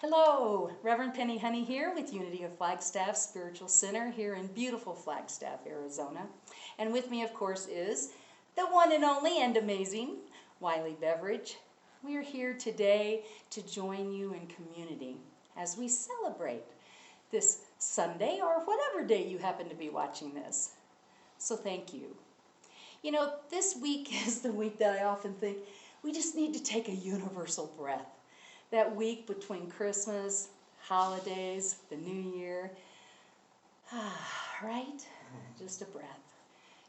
Hello, Reverend Penny Honey here with Unity of Flagstaff Spiritual Center here in beautiful Flagstaff, Arizona. And with me, of course, is the one and only and amazing Wiley Beveridge. We are here today to join you in community as we celebrate this Sunday or whatever day you happen to be watching this. So thank you. You know, this week is the week that I often think we just need to take a universal breath. That week between Christmas, holidays, the New Year, right? Just a breath,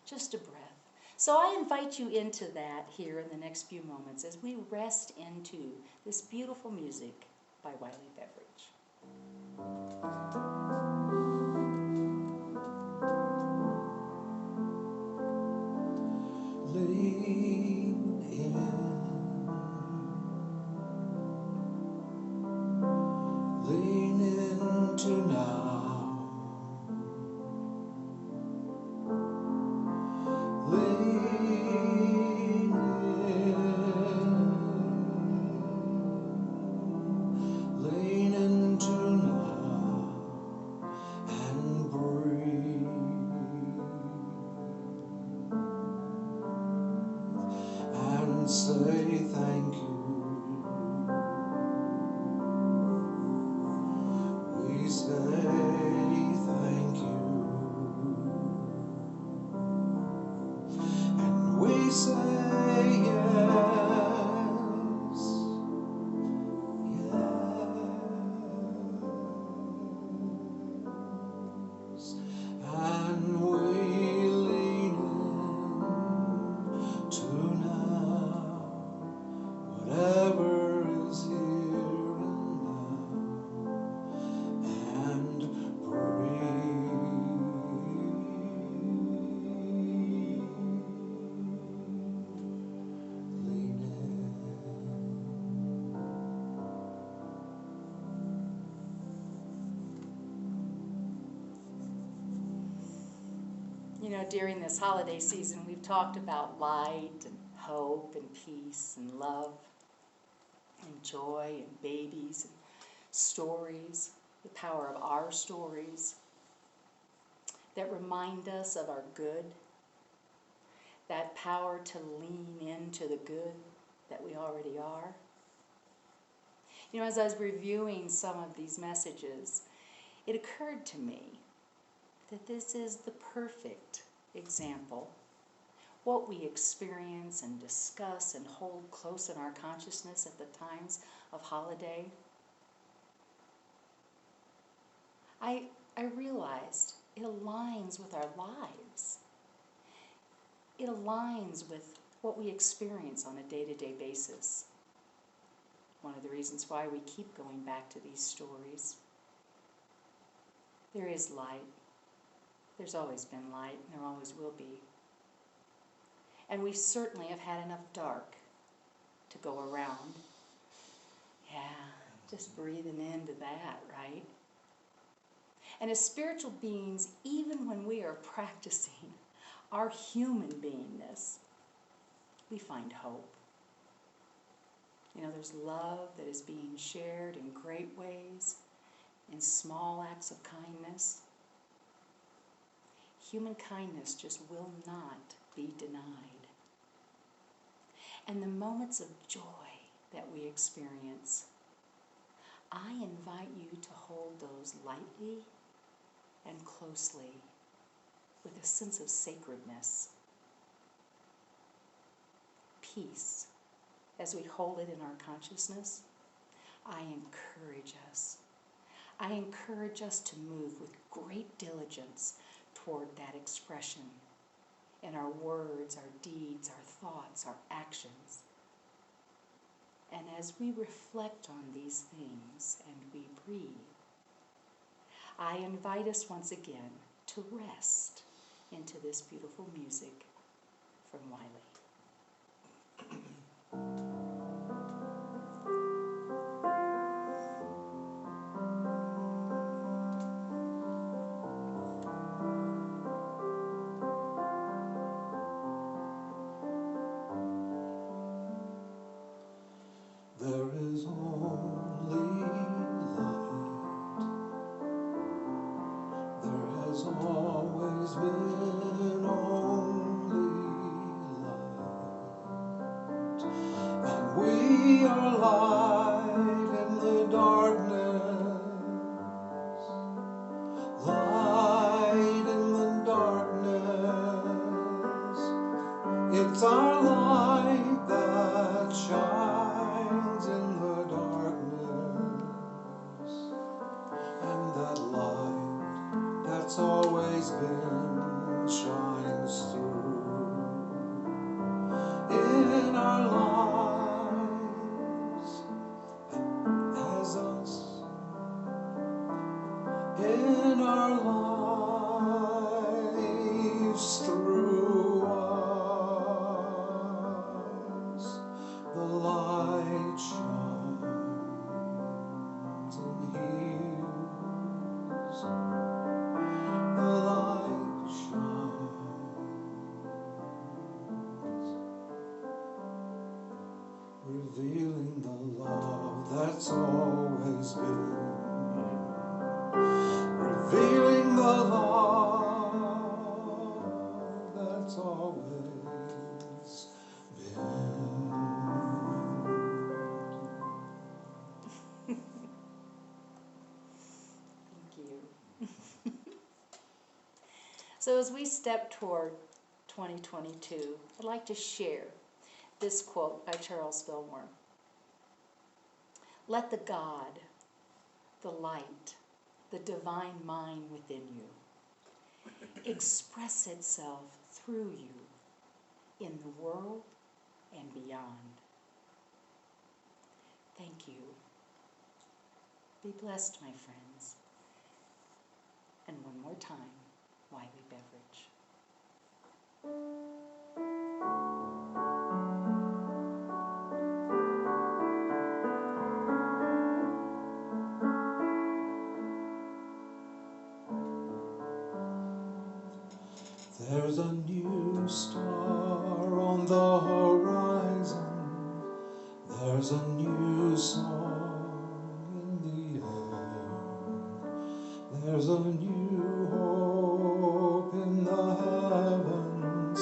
just a breath. So I invite you into that here in the next few moments as we rest into this beautiful music by Wiley Beveridge. Lean into now. Lean into now and breathe and say thank you. We say thank you, and we say yes, yes, and we lean into now, whatever is here and now, and You know, during this holiday season, we've talked about light and hope and peace and love and joy and babies and stories, the power of our stories that remind us of our good, that power to lean into the good that we already are. You know, as I was reviewing some of these messages, it occurred to me that this is the perfect example. What we experience and discuss and hold close in our consciousness at the times of holiday. I realized it aligns with our lives. It aligns with what we experience on a day-to-day basis. One of the reasons why we keep going back to these stories. There is light. There's always been light, and there always will be. And we certainly have had enough dark to go around. Yeah, just breathing into that, right? And as spiritual beings, even when we are practicing our human beingness, we find hope. You know, there's love that is being shared in great ways, in small acts of kindness. Human kindness just will not be denied. And the moments of joy that we experience, I invite you to hold those lightly and closely with a sense of sacredness. Peace, as we hold it in our consciousness, I encourage us. I encourage us to move with great diligence toward that expression in our words, our deeds, our thoughts, our actions. And as we reflect on these things and we breathe, I invite us once again to rest into this beautiful music from Wiley. there is only in our lives through us. The light shines and heals. The light shines, revealing the love that's always been. Revealing the love that's always been. Thank you. So as we step toward 2022, I'd like to share this quote by Charles Fillmore. Let the God, the light, the divine mind within you express itself through you in the world and beyond. Thank you. Be blessed, my friends. And one more time, Wiley Beverage. There's a new star on the horizon. There's a new song in the air. There's a new hope in the heavens.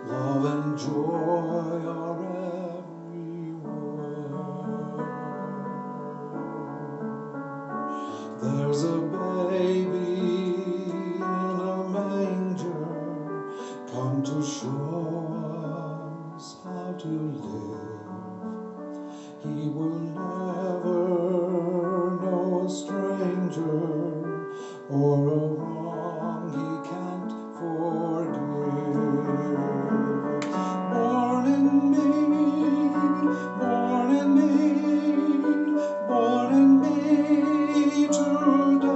Love and joy are everywhere. There's a baby in a manger, come to show us how to live. He will never know a stranger or a wrong he can't forgive. Born in me, born in me, born in me today.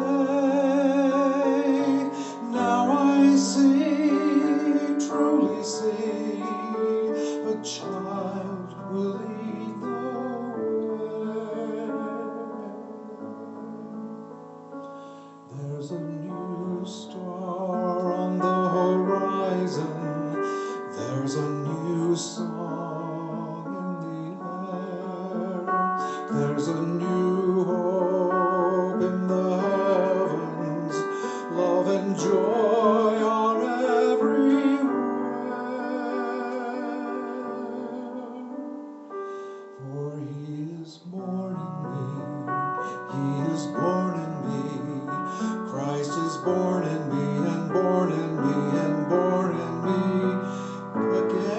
Now I see, truly see, a child will lead the way. There's a new star on the horizon. There's a new song in the air. There's a new hope in the heavens. Love and joy are everywhere. For he is born in me, he is born in me. Christ is born in me and born in me and born in me again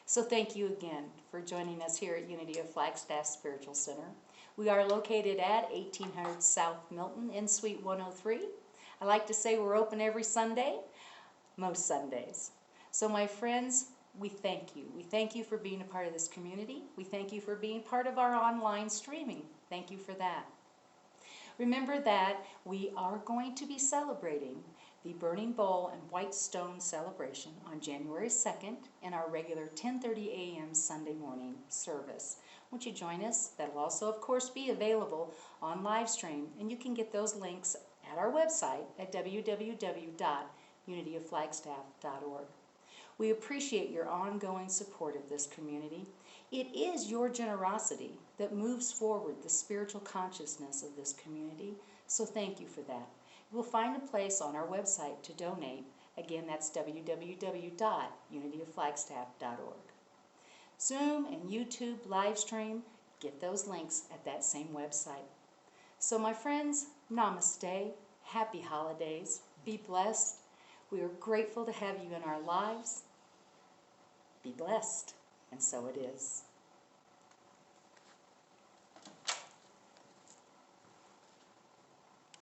So thank you again for joining us here at Unity of Flagstaff Spiritual Center. We are located at 1800 South Milton in Suite 103. I like to say we're open every Sunday, most Sundays. So my friends, we thank you. We thank you for being a part of this community. We thank you for being part of our online streaming. Thank you for that. Remember that we are going to be celebrating the Burning Bowl and White Stone celebration on January 2nd in our regular 10:30 a.m. Sunday morning service. Won't you join us? That'll also, of course, be available on live stream, and you can get those links at our website at www.unityofflagstaff.org. We appreciate your ongoing support of this community. It is your generosity that moves forward the spiritual consciousness of this community, so thank you for that. You will find a place on our website to donate. Again, that's www.unityofflagstaff.org. Zoom and YouTube live stream, get those links at that same website. So my friends, namaste, happy holidays, be blessed. We are grateful to have you in our lives. Be blessed. And so it is.